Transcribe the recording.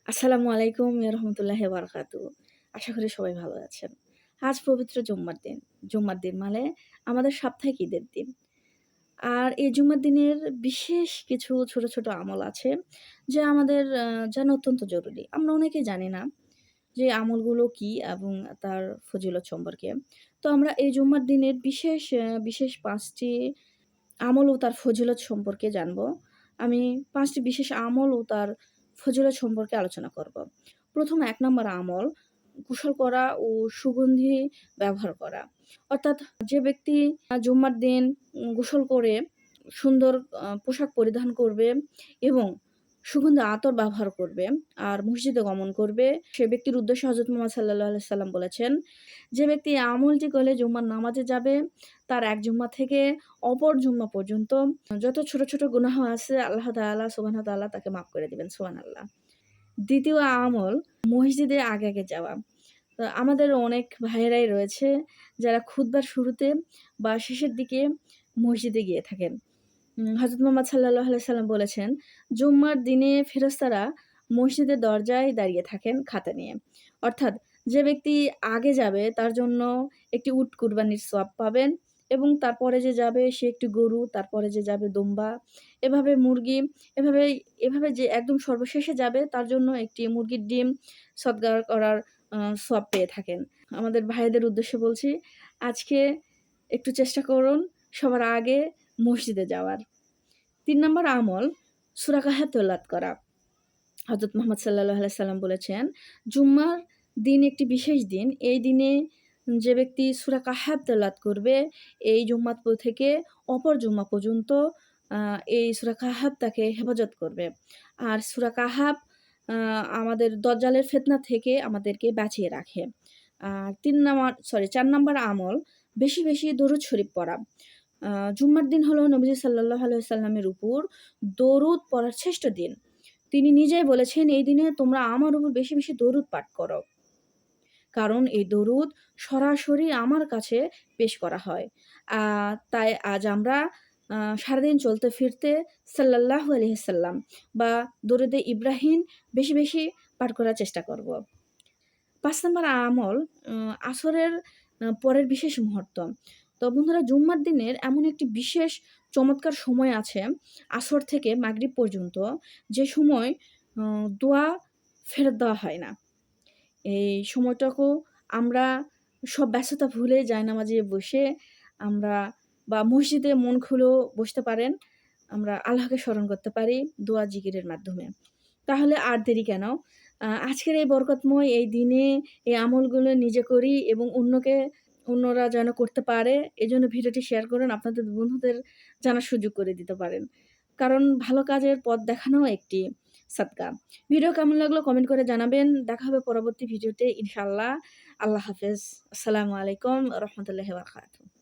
আসসালামু আলাইকুম রহমতুল্লাহি বারাকাতু। আশা করি সবাই ভালো আছেন। আজ পবিত্র জুম্মার দিন। জুম্মার দিন মানে আমাদের সাপ্তাহিক ঈদের দিন। আর এই জুম্মার দিনের বিশেষ কিছু ছোট, ছোট আমল আছে যা আমাদের জানা অত্যন্ত জরুরি। আমরা অনেকেই জানি না যে আমলগুলো কি এবং তার ফজিলত সম্পর্কে। তো আমরা এই জুম্মার দিনের বিশেষ ৫ টি আমল ও তার ফজিলত সম্পর্কে জানবো। আমি ৫ টি বিশেষ আমল ও তার ফজিলত সম্পর্কে আলোচনা করব। ১ম ১ নম্বর আমল গোসল করা ও সুগন্ধি ব্যবহার করা। অর্থাৎ যে ব্যক্তি জুম্মার দিন গোসল করে সুন্দর পোশাক পরিধান করবে এবং সুগন্ধি আতর ব্যবহার করবে আর মসজিদে গমন করবে, সে ব্যক্তির উদ্দেশ্যে হযরত মুহাম্মদ সাল্লাল্লাহু আলাইহি সাল্লাম বলেছেন, যে ব্যক্তি এই আমলটি করলে জুম্মার নামাজে যাবে, তার এক জুম্মা থেকে অপর জুম্মা পর্যন্ত যত ছোট, ছোট গুনাহ আছে আল্লাহ তাআলা সুবহানাহু ওয়া তাআলা তাকে মাফ করে দিবেন। সুবহানাল্লাহ। ২য় আমল মসজিদে আগে, আগে যাওয়া। তো আমাদের অনেক ভাইয়েরাই রয়েছে যারা খুতবার শুরুতে বা শেষের দিকে মসজিদে গিয়ে থাকেন। হযরত মুহাম্মদ সাল্লাল্লাহু আলাইহি সাল্লাম বলেছেন, জুম্মার দিনে ফেরেশতারা মসজিদের দরজায় দাঁড়িয়ে থাকেন খাতা নিয়ে। অর্থাৎ যে ব্যক্তি আগে যাবে তার জন্য একটি উট কুরবানির সওয়াব পাবেন এবং তারপরে যে যাবে সে একটি গরু, তারপরে যে যাবে দুম্বা, এভাবে মুরগি, এভাবে এভাবে যে একদম সর্বশেষে যাবে তার জন্য একটি মুরগির ডিম সদকা করার সওয়াব পেয়ে থাকেন। আমাদের ভাইদের উদ্দেশ্যে বলছি, আজকে একটু চেষ্টা করুন সবার আগে মসজিদে যাওয়ার। ৩ নম্বর আমল সূরা কাহাফ তেলাওয়াত করা। হযরত মুহাম্মদ সাল্লাল্লাহু আলাইহি সাল্লাম বলেছেন, জুম্মার দিন একটি বিশেষ দিন। এই দিনে যে ব্যক্তি সূরা কাহাফ তেলাওয়াত করবে, এই জুম্মা থেকে অপর জুম্মা পর্যন্ত আ এই সূরা কাহাফ তাকে হেফাজত করবে। আর সূরা কাহাফ আমাদের দাজ্জালের ফিতনা থেকে আমাদেরকে বাঁচিয়ে রাখে। আর ৪ নাম্বার আমল বেশি, বেশি দরুদ শরীফ পড়া। আ জুম্মার দিন হলো নবীজি সাল্লাল্লাহু আলাইহি ওয়াসাল্লামের উপর দরুদ পড়ার শ্রেষ্ঠ দিন। তিনি নিজেই বলেছেন, "এই দিনে তোমরা আমার উপর বেশি, বেশি দরুদ পাঠ করো।" কারণ এই দরুদ সরাসরি আমার কাছে পেশ করা হয়। আ তাই আজ আমরা সারাদিন চলতে ফিরতে সাল্লাল্লাহু আলাইহি সাল্লাম বা দরুদে ইব্রাহিম বেশি, বেশি পাঠ করার চেষ্টা করব। ৫ নাম্বার আমল আসরের পরের বিশেষ মুহূর্ত। তো বন্ধুরা, জুম্মার দিনের এমন একটি বিশেষ চমৎকার সময় আছে আসর থেকে মাগরিব পর্যন্ত, যে সময় দোয়া ফেরত দেওয়া হয় না। এই সময়টাকেও আমরা সব ব্যস্ততা ভুলে জায়নামাজে বসে আমরা বা মসজিদে মন খুলেও বসতে পারেন। আমরা আল্লাহকে স্মরণ করতে পারি দোয়া জিকিরের মাধ্যমে। তাহলে আর দেরি কেন? আজকের এই বরকতময় এই দিনে এই আমলগুলো নিজে করি এবং অন্যরা যেন করতে পারে, এজন্য ভিডিওটি শেয়ার করুন। আপনাদের বন্ধুদের জানার সুযোগ করে দিতে পারেন। কারণ ভালো কাজের পথ দেখানোও একটি সাদকা। ভিডিও কেমন লাগলো কমেন্ট করে জানাবেন। দেখা হবে পরবর্তী ভিডিওতে ইনশাআল্লাহ। আল্লাহ হাফেজ। আসসালামু আলাইকুম ওয়া রাহমাতুল্লাহি ওয়া বারাকাতুহু।